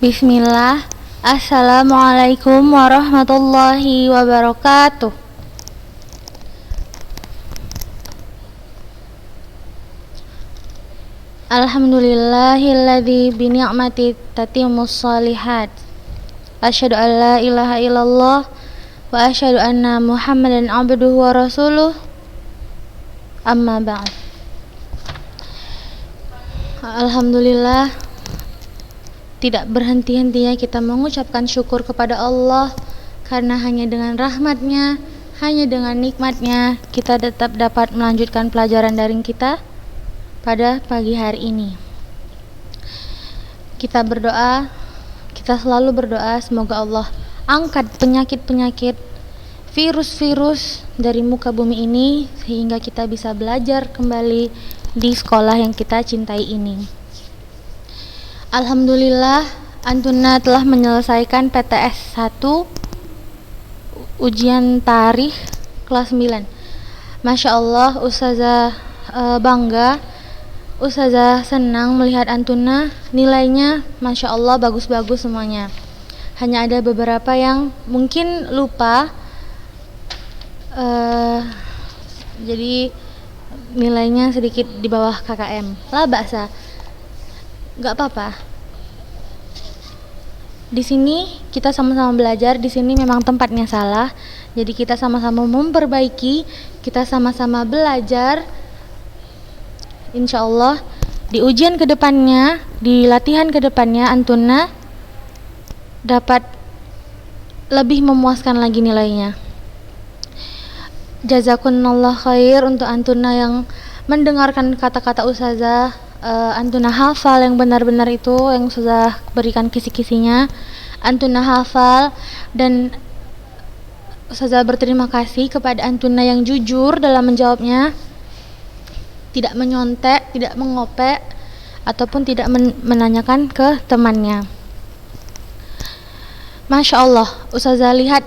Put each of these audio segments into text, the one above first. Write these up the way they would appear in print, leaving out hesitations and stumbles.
Bismillah. Assalamualaikum warahmatullahi wabarakatuh. Alhamdulillahilladzi bi ni'mati tatimmus shalihat. Asyhadu an la ilaha illallah wa asyhadu anna Muhammadan abduhu wa rasuluh. Amma ba'd. Alhamdulillah, tidak berhenti-hentinya kita mengucapkan syukur kepada Allah, karena hanya dengan rahmat-Nya, hanya dengan nikmat-Nya kita tetap dapat melanjutkan pelajaran daring kita pada pagi hari ini. Kita selalu berdoa semoga Allah angkat penyakit-penyakit, virus-virus dari muka bumi ini, sehingga kita bisa belajar kembali di sekolah yang kita cintai ini. Alhamdulillah, Antuna telah menyelesaikan PTS 1 ujian tarikh kelas 9. Masya Allah, Ustazah bangga, Ustazah senang melihat Antuna, nilainya Masya Allah bagus-bagus semuanya. Hanya ada beberapa yang mungkin lupa, jadi nilainya sedikit di bawah KKM. Lah baksa, gak apa-apa. Di sini kita sama-sama belajar, di sini memang tempatnya salah. Jadi kita sama-sama memperbaiki, kita sama-sama belajar. Insya Allah di ujian kedepannya, di latihan kedepannya, Antuna dapat lebih memuaskan lagi nilainya. Jazakumullah khair untuk Antuna yang mendengarkan kata-kata Ustazah. Antuna hafal yang benar-benar itu yang sudah berikan kisi-kisinya. Antuna hafal, dan Ustazah berterima kasih kepada Antuna yang jujur dalam menjawabnya, tidak menyontek, tidak mengopek, ataupun tidak menanyakan ke temannya. Masya Allah, Ustazah lihat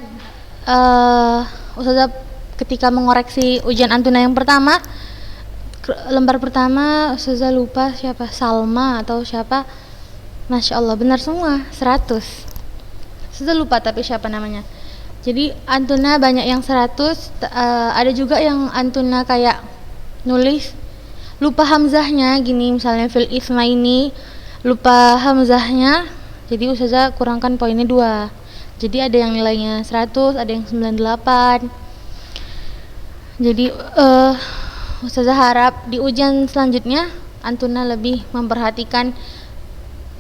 Ustazah ketika mengoreksi ujian Antuna yang pertama, lembar pertama, Ustazah lupa siapa, Salma atau siapa. Masya Allah, benar semua, 100. Ustazah lupa tapi siapa namanya. Jadi Antuna banyak yang 100, ada juga yang Antuna kayak nulis lupa hamzahnya, gini misalnya fil isma ini lupa hamzahnya, jadi Ustazah kurangkan poinnya 2. Jadi ada yang nilainya 100, ada yang 98. Jadi Ustazah harap di ujian selanjutnya Antuna lebih memperhatikan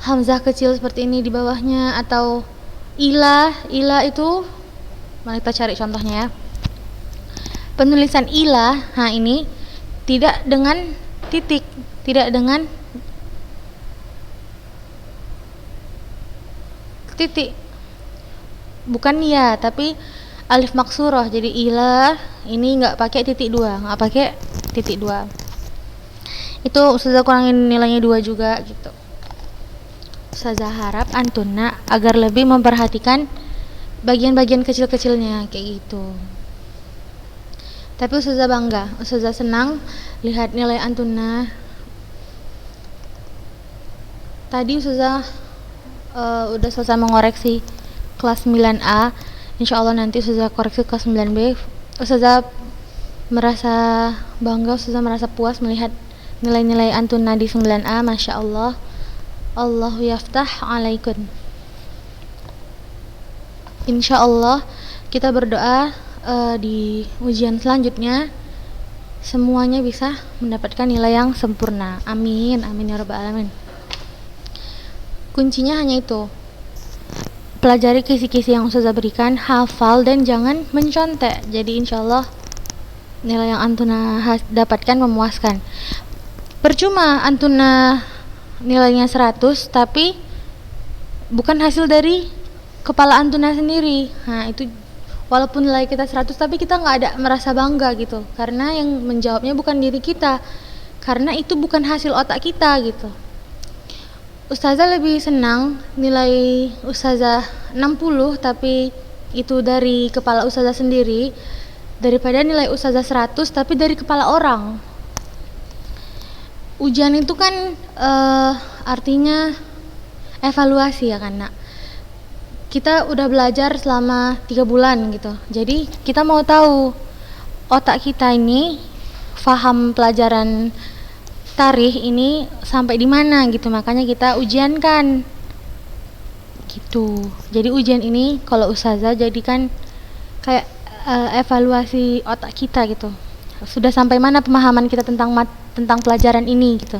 hamzah kecil seperti ini di bawahnya, atau ilah itu, mari kita cari contohnya ya. Penulisan ilah, ini tidak dengan titik, tidak dengan titik, bukan ya, tapi alif maksurah. Jadi ilah ini nggak pakai titik 2, nggak pakai titik 2. Itu Ustazah kurangin nilainya 2 juga gitu. Ustazah harap Antuna agar lebih memperhatikan bagian-bagian kecil-kecilnya kayak gitu. Tapi Ustazah bangga, Ustazah senang lihat nilai Antuna. Tadi Ustazah udah selesai mengoreksi kelas 9A. Insya Allah nanti Ustazah koreksi kelas 9B. Ustazah merasa bangga, Ustazah merasa puas melihat nilai-nilai Antuna di 9A. Masya Allah, Allahu yaftah alaikun. Insya Allah kita berdoa di ujian selanjutnya semuanya bisa mendapatkan nilai yang sempurna. Amin, amin ya rabbal alamin. Kuncinya hanya itu, pelajari kisi-kisi yang Ustazah berikan, hafal, dan jangan mencontek. Jadi insya Allah nilai yang Antuna dapatkan memuaskan. Percuma Antuna nilainya 100 tapi bukan hasil dari kepala Antuna sendiri. Itu walaupun nilai kita 100 tapi kita nggak ada merasa bangga gitu, karena yang menjawabnya bukan diri kita, karena itu bukan hasil otak kita gitu. Ustazah lebih senang nilai Ustazah 60 tapi itu dari kepala Ustazah sendiri, daripada nilai Ustazah 100 tapi dari kepala orang. Ujian itu kan artinya evaluasi ya kan nak. Kita udah belajar selama 3 bulan gitu, jadi kita mau tahu otak kita ini faham pelajaran tarikh ini sampai di mana gitu, makanya kita ujiankan gitu. Jadi ujian ini kalau ustazah jadikan kayak evaluasi otak kita gitu, sudah sampai mana pemahaman kita tentang pelajaran ini gitu.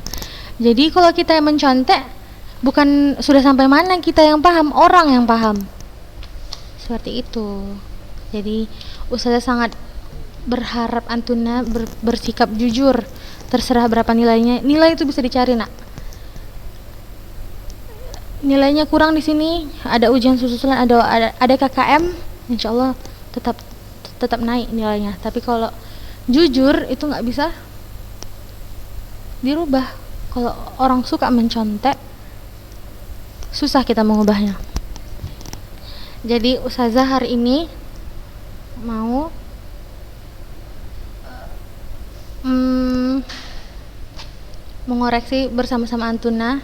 Jadi kalau kita yang mencontek, bukan sudah sampai mana kita yang paham, orang yang paham, seperti itu. Jadi ustazah sangat berharap Antuna bersikap jujur, terserah berapa nilainya. Nilai itu bisa dicari nak, nilainya kurang di sini ada ujian susulan, ada KKM, insyaallah tetap naik nilainya. Tapi kalau jujur itu nggak bisa dirubah. Kalau orang suka mencontek, susah kita mengubahnya. Jadi ustazah hari ini mau mengoreksi bersama-sama Antuna.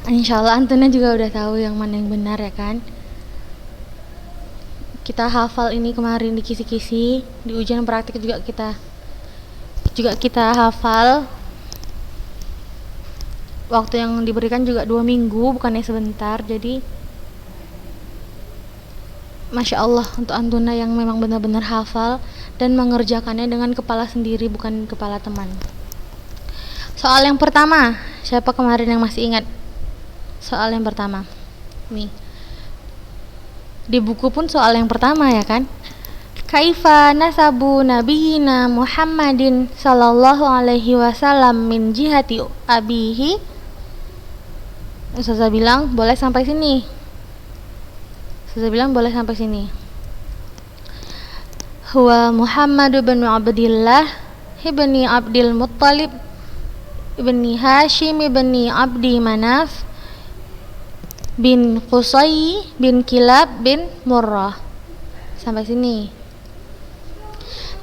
Insyaallah Antuna juga udah tahu yang mana yang benar ya kan. Kita hafal ini kemarin di kisi-kisi, di ujian praktik juga kita hafal. Waktu yang diberikan juga 2 minggu, bukannya sebentar. Jadi Masya Allah untuk Antuna yang memang benar-benar hafal dan mengerjakannya dengan kepala sendiri, bukan kepala teman. Soal yang pertama, siapa kemarin yang masih ingat? Soal yang pertama nih, di buku pun soal yang pertama ya kan. Kaifa nasabu nabiyina Muhammadin sallallahu alaihi wasallam min jihati abihi. Ustazah bilang boleh sampai sini. Huwa Muhammad bin Abdillah ibni Abdil Muttalib ibni Hashim ibni Abdi Manaf bin Qusay bin Kilab bin Murrah. Sampai sini.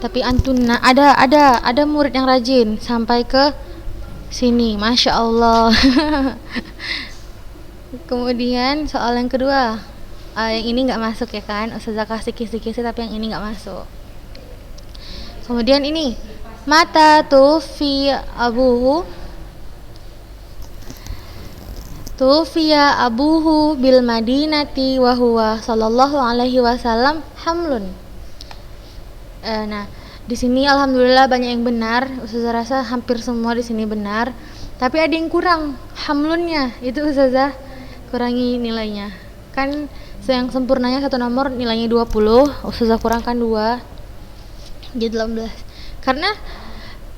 Tapi Antuna ada murid yang rajin sampai ke sini, Masya Allah. Kemudian soal yang kedua, yang ini nggak masuk ya kan, ustazah kasih kisi-kisi tapi yang ini nggak masuk. Kemudian ini, mata tufiya abuhu bil madinati wa huwa sallallahu alaihi wasallam hamlun. Nah, di sini alhamdulillah banyak yang benar. Ustazah rasa hampir semua di sini benar. Tapi ada yang kurang, hamlunnya. Itu ustazah kurangi nilainya. Kan yang sempurnanya 1 nomor nilainya 20, ustazah kurangkan 2. Jadi 18. Karena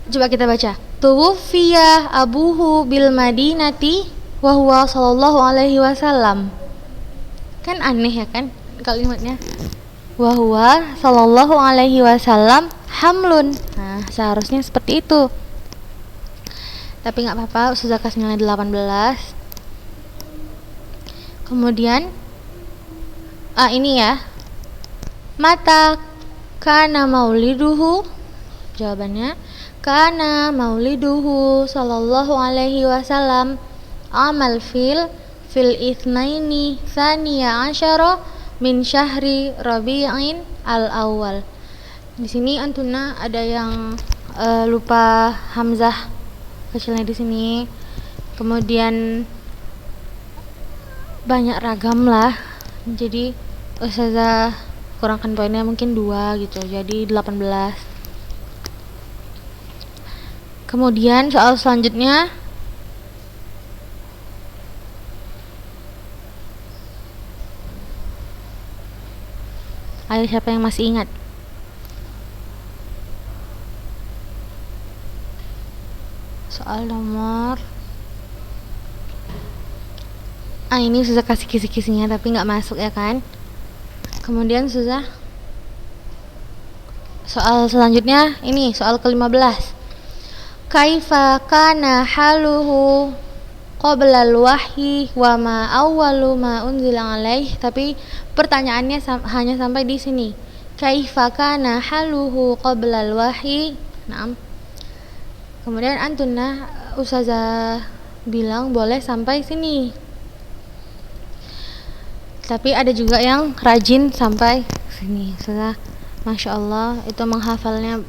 coba kita baca. Tuwfiya abuhu bil madinati wa huwa sallallahu alaihi wasallam. Kan aneh ya kan kalimatnya. Wa huwa sallallahu alaihi wasallam hamlun. Nah, seharusnya seperti itu. Tapi enggak apa-apa, ustazah kasih nilai 18. Kemudian ini ya. Mata kana mauliduhu. Jawabannya kana mauliduhu sallallahu alaihi wasallam amal fil itsnaini tsaniya asyara min syahri rabi'in al-awwal. Di sini Antuna ada yang lupa hamzah kecilnya di sini. Kemudian banyak ragam lah. Jadi ustazah kurangkan poinnya mungkin 2 gitu. Jadi 18. Kemudian soal selanjutnya, ayo siapa yang masih ingat? Soal nomor ini susah kasih kisi-kisinya tapi nggak masuk ya kan. Kemudian susah soal selanjutnya, ini soal ke-15. Kaifa kana haluhu qabla al-wahyi wa ma awwalu ma unzila alaih. Tapi pertanyaannya hanya sampai di sini. Kaifa kana haluhu qabla al-wahyi. Naam. Kemudian Antuna ustazah bilang boleh sampai sini. Tapi ada juga yang rajin sampai sini. Sudah, masya Allah, itu menghafalnya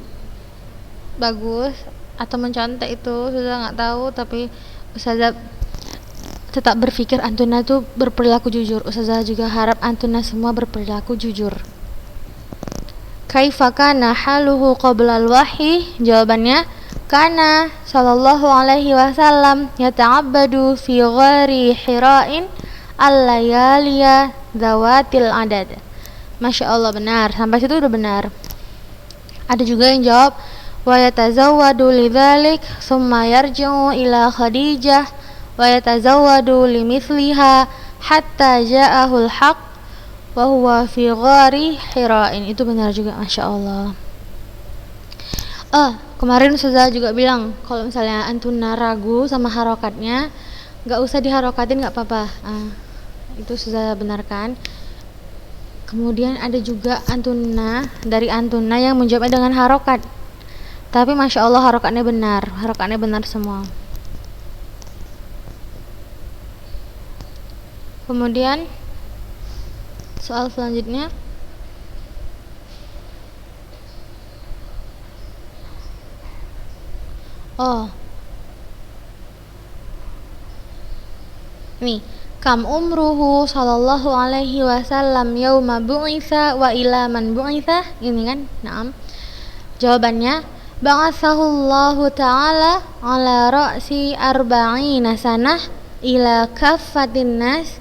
bagus atau mencontek itu sudah nggak tahu, tapi Ustazah tetap berpikir antuna itu berperilaku jujur. Ustazah juga harap antuna semua berperilaku jujur. Kaifa kana haluhu qabla al-wahyi? Jawabannya, kana sallallahu alaihi wasallam yata'abbadu fi ghari Hira'in al-layaliya zawatil adad. Masya Allah, benar, sampai situ udah benar. Ada juga yang jawab, wa yatazawwadu lidzalik summa yarji'u ila Khadijah wa yatazawwadu limithliha hatta ja'ahul haq wa huwa fi ghari Hira'in. Itu benar juga, Masya Allah. Kemarin Ustazah juga bilang kalau misalnya antuna ragu sama harokatnya, nggak usah diharokatin, nggak apa-apa. Itu Ustazah benarkan. Kemudian ada juga antuna dari antuna yang menjawabnya dengan harokat, tapi Masya Allah harokatnya benar semua. Kemudian soal selanjutnya, nih, kam umruhu sallallahu alaihi wasallam yauma bu'itsa wa ila man bu'itsa, ini kan? Naam. Jawabannya, ba'atsahullahu ta'ala ala ra'si arba'ina sanah ila kaffatin nas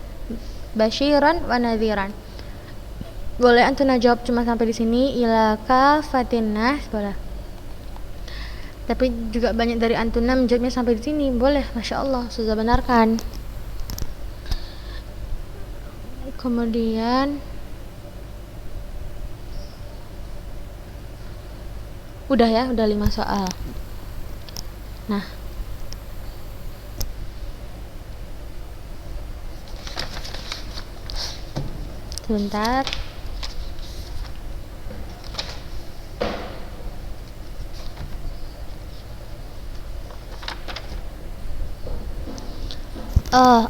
basyiran wa nadhiran. Boleh antuna jawab cuma sampai di sini, ila kaffatin nas, boleh. Tapi juga banyak dari antuna menjawabnya sampai di sini, boleh, Masya Allah, sudah benarkan. Kemudian udah ya, udah 5 soal. Nah, sebentar.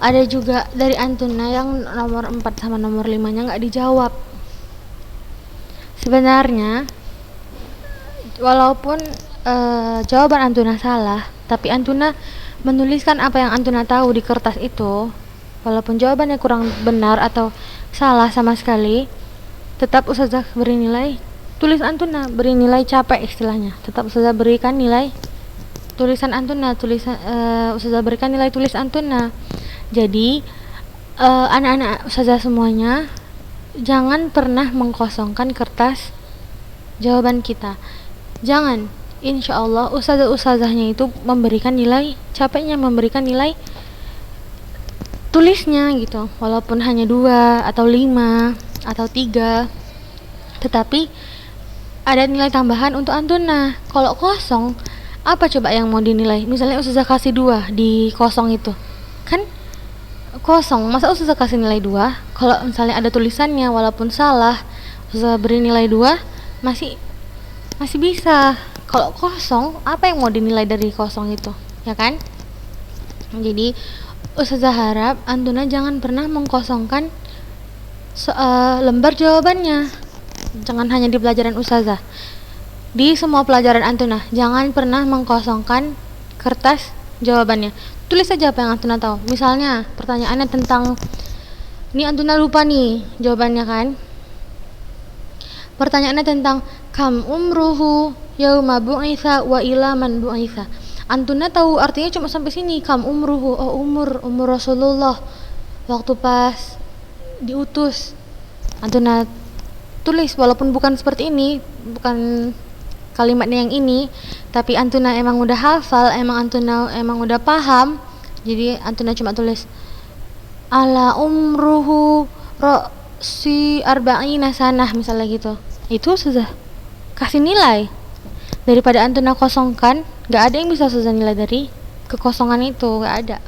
Ada juga dari antuna yang nomor 4 sama nomor 5 nya nggak dijawab. Sebenarnya walaupun jawaban antuna salah, tapi antuna menuliskan apa yang antuna tahu di kertas itu, walaupun jawabannya kurang benar atau salah sama sekali, tetap Ustazah beri nilai tulis antuna, beri nilai capek istilahnya. Tetap Ustazah berikan nilai tulisan antuna, Ustazah berikan nilai tulis antuna. Jadi anak-anak Ustazah semuanya jangan pernah mengkosongkan kertas jawaban kita. Jangan. Insya Allah ustazah-ustazahnya itu memberikan nilai capeknya, memberikan nilai tulisnya gitu, walaupun hanya 2 atau 5 atau 3, tetapi ada nilai tambahan untuk antuna. Kalau kosong, apa coba yang mau dinilai? Misalnya ustazah kasih 2 di kosong itu, kan kosong, masa ustazah kasih nilai 2? Kalau misalnya ada tulisannya walaupun salah, ustazah beri nilai 2, masih bisa. Kalau kosong, apa yang mau dinilai dari kosong itu, ya kan? Jadi ustazah harap antuna jangan pernah mengkosongkan lembar jawabannya. Jangan hanya di pelajaran ustazah, di semua pelajaran antuna jangan pernah mengkosongkan kertas jawabannya. Tulis saja apa yang antuna tahu. Misalnya pertanyaannya tentang, ini antuna lupa nih jawabannya kan, pertanyaannya tentang kam umruhu yauma bu'itsa wa ila man bu'itsa. Antuna tahu artinya cuma sampai sini, kam umruhu, umur Rasulullah waktu pas diutus. Antuna tulis walaupun bukan seperti ini, bukan kalimatnya yang ini, tapi antuna emang udah hafal, antuna emang udah paham. Jadi antuna cuma tulis ala umruhu si arba'ina sanah misalnya gitu. Itu sudah kasih nilai. Daripada antuna kosongkan, gak ada yang bisa sudah nilai dari kekosongan itu, gak ada.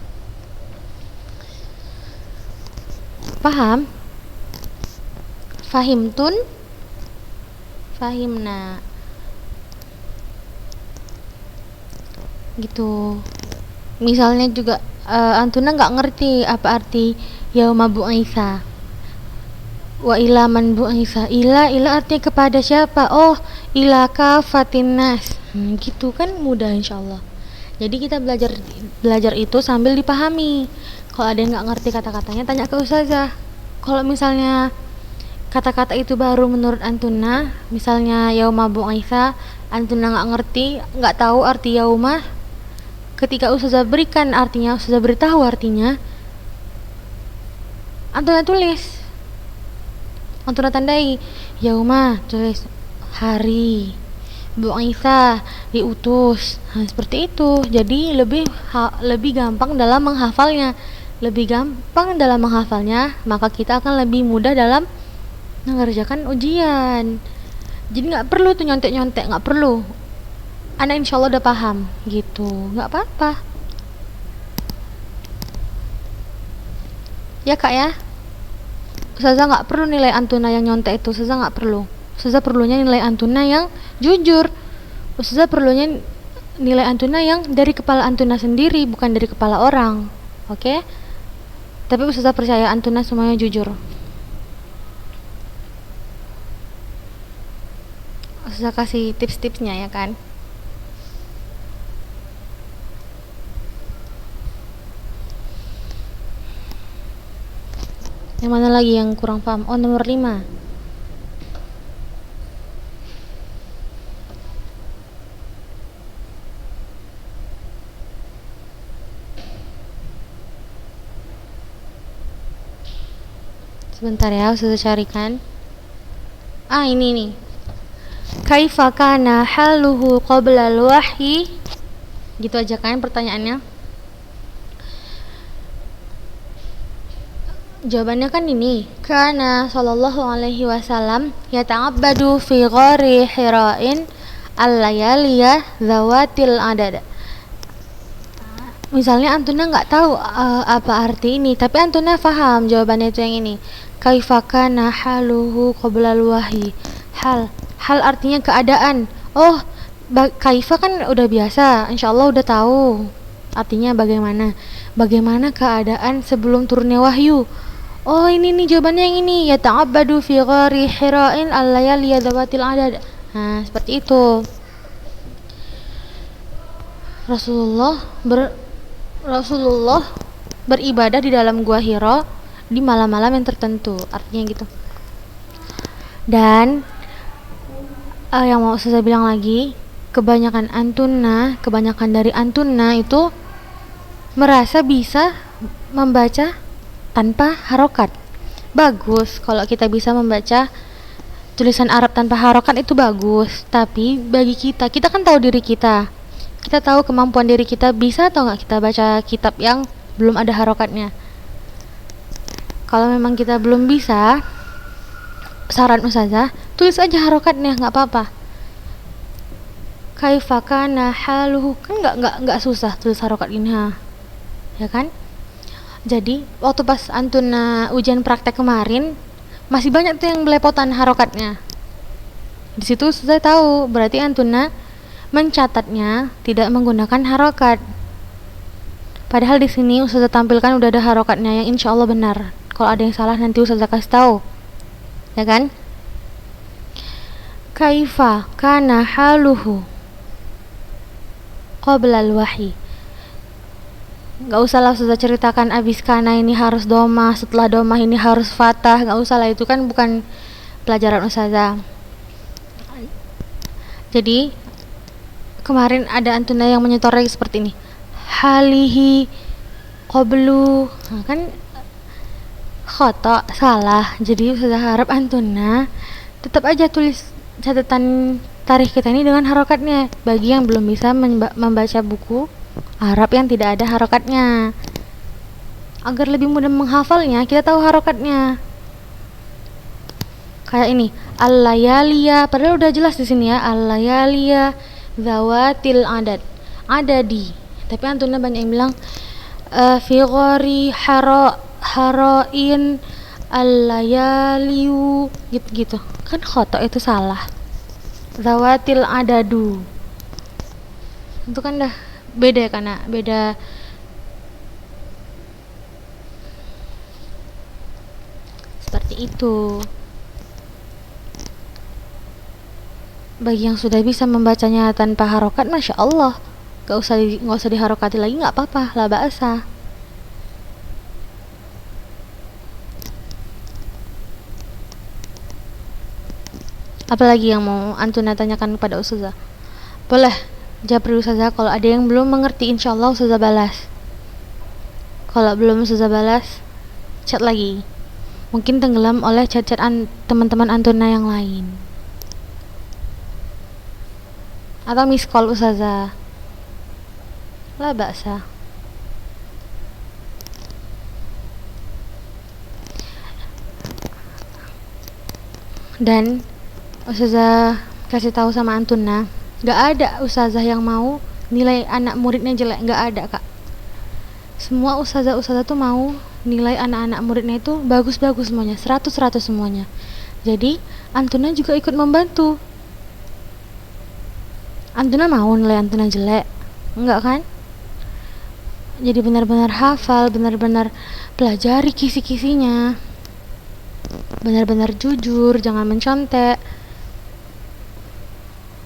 Paham? Fahimtun? Fahimna. Gitu. Misalnya juga antuna nggak ngerti apa arti yauma bu'itsa. Wa ila man bu'isa, ila artinya kepada siapa? Oh, ila kafatin nas. Gitu kan mudah insyaallah. Jadi kita belajar itu sambil dipahami. Kalau ada yang nggak ngerti kata-katanya, tanya ke ustazah. Kalau misalnya kata-kata itu baru menurut antuna, misalnya yauma bu'isa, antuna nggak ngerti, nggak tahu arti yauma, ketika ustazah berikan artinya, ustazah beritahu artinya, antuna tulis, antuna tandai, yauma tulis hari, bu'itsa diutus. Nah, seperti itu. Jadi lebih gampang dalam menghafalnya. Maka kita akan lebih mudah dalam mengerjakan ujian. Jadi nggak perlu tuh nyontek-nyontek, nggak perlu. Anak insya Allah udah paham gitu, nggak apa-apa ya kak ya. Ustazah nggak perlu nilai antuna yang nyontek itu, Ustazah nggak perlu. Ustazah perlunya nilai antuna yang jujur. Ustazah perlunya nilai antuna yang dari kepala antuna sendiri, bukan dari kepala orang. Oke? Tapi Ustazah percaya antuna semuanya jujur. Ustazah kasih tips-tipsnya ya kan. Yang mana lagi yang kurang paham? Oh, nomor 5. Sebentar ya, Ustazah carikan. Ini nih. Kaifa kana haluhu qabla al-wahyi? Gitu aja kan pertanyaannya. Jawabannya kan ini, kana sallallahu alaihi wasallam yata'abbadu fi ghari Hira'in al-layaliya zawatil adad. Misalnya antuna nggak tahu apa arti ini, tapi antuna paham jawabannya itu yang ini. Kaifa kana haluhu qabla al-wahyi. Hal artinya keadaan. Oh, kaifa kan udah biasa, insyaallah udah tahu artinya bagaimana. Bagaimana keadaan sebelum turunnya wahyu. Oh, ini nih jawabannya yang ini, ya ta'abbadu fi ghari Hira'in al-layali dzawatil adad. Nah, seperti itu. Rasulullah beribadah di dalam gua Hira di malam-malam yang tertentu, artinya gitu. Dan yang mau saya bilang lagi, kebanyakan dari antuna itu merasa bisa membaca tanpa harokat. Bagus kalau kita bisa membaca tulisan Arab tanpa harokat, itu bagus. Tapi bagi kita kan tahu diri kita tahu kemampuan diri kita, bisa atau nggak kita baca kitab yang belum ada harokatnya. Kalau memang kita belum bisa, saran ustazah, tulis aja harokatnya, nggak apa-apa. Kaifa kana haluhu, kan nggak susah tulis harokat ini, ya kan? Jadi waktu pas antuna ujian praktek kemarin, masih banyak tuh yang belepotan harokatnya. Di situ saya tahu berarti antuna mencatatnya tidak menggunakan harokat. Padahal di sini Ustazah tampilkan udah ada harokatnya yang insya Allah benar. Kalau ada yang salah nanti Ustazah kasih tahu, ya kan? Kaifa kana haluhu qabla al-wahyi. Gak usah lah Ustazah ceritakan abis kana ini harus domah, setelah domah ini harus fatah. Gak usah lah, itu kan bukan pelajaran Ustazah. Jadi kemarin ada antuna yang menyetornya seperti ini, halihi qablu, kan khata, salah. Jadi Ustazah harap antuna tetap aja tulis catatan tarikh kita ini dengan harokatnya, bagi yang belum bisa membaca buku Arab yang tidak ada harokatnya. Agar lebih mudah menghafalnya, kita tahu harokatnya. Kayak ini, al-layaliya, padahal udah jelas di sini ya, al-layaliya zawatil adad, adadi. Tapi antuna banyak yang bilang fi ghari Hara'in al-layaliyu gitu-gitu. Kan khata itu salah. Zawatil adadu. Itu kan dah beda ya, karena beda. Seperti itu. Bagi yang sudah bisa membacanya tanpa harokat, masya Allah, nggak usah diharokati lagi, nggak apa-apa, la ba'asa. Apalagi yang mau Antuna tanyakan kepada Ustazah? Boleh japri Ustazah. Kalau ada yang belum mengerti, insya Allah Ustazah balas. Kalau belum Ustazah balas, chat lagi. Mungkin tenggelam oleh chat-chat teman-teman Antuna yang lain. Atau miss call Ustazah, la ba'sa. Dan Ustazah kasih tahu sama Antuna, gak ada Ustazah yang mau nilai anak muridnya jelek, gak ada kak. Semua Ustazah tuh mau nilai anak-anak muridnya itu bagus-bagus semuanya, 100-100 semuanya. Jadi Antuna juga ikut membantu. Antuna mau nilai Antuna jelek? Enggak kan? Jadi benar-benar hafal, benar-benar pelajari kisi-kisinya, benar-benar jujur, jangan mencontek.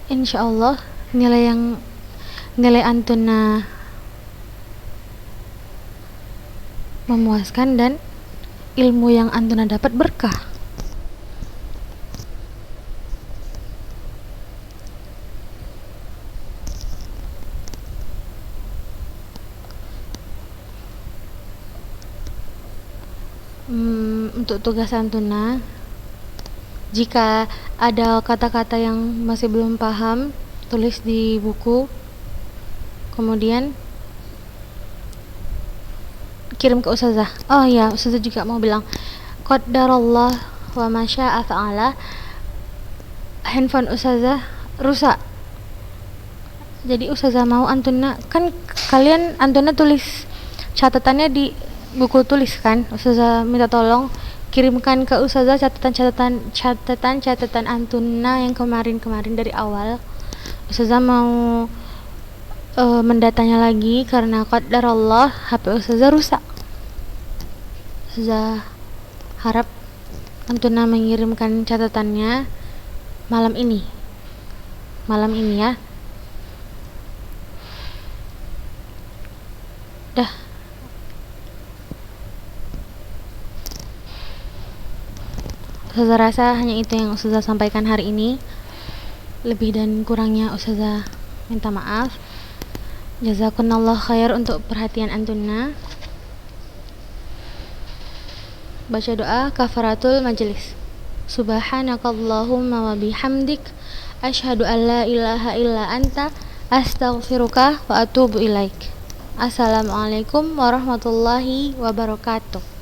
Insya Allah nilai Antuna memuaskan dan ilmu yang Antuna dapat berkah. Untuk tugas Antuna, jika ada kata-kata yang masih belum paham, tulis di buku, kemudian kirim ke Ustazah. Oh ya, Ustazah juga mau bilang, qadarallah wa masya'a fa'ala, handphone Ustazah rusak. Jadi Ustazah mau Antuna, kan kalian Antuna tulis catatannya di buku tulis kan, Ustazah minta tolong kirimkan ke Ustazah catatan Antuna yang kemarin dari awal. Ustazah mau mendatanya lagi karena qadarallah HP Ustazah rusak. Ustazah harap Antuna mengirimkan catatannya malam ini ya. Dah. Ustazah rasa hanya itu yang Ustazah sampaikan hari ini. Lebih dan kurangnya Ustazah minta maaf. Jazakumullah khair untuk perhatian Antuna. Baca doa kafaratul majelis. Subhanakallahumma wa bihamdik, asyhadu an la ilaha illa anta, astaghfiruka wa atubu ilaik. Assalamualaikum warahmatullahi wabarakatuh.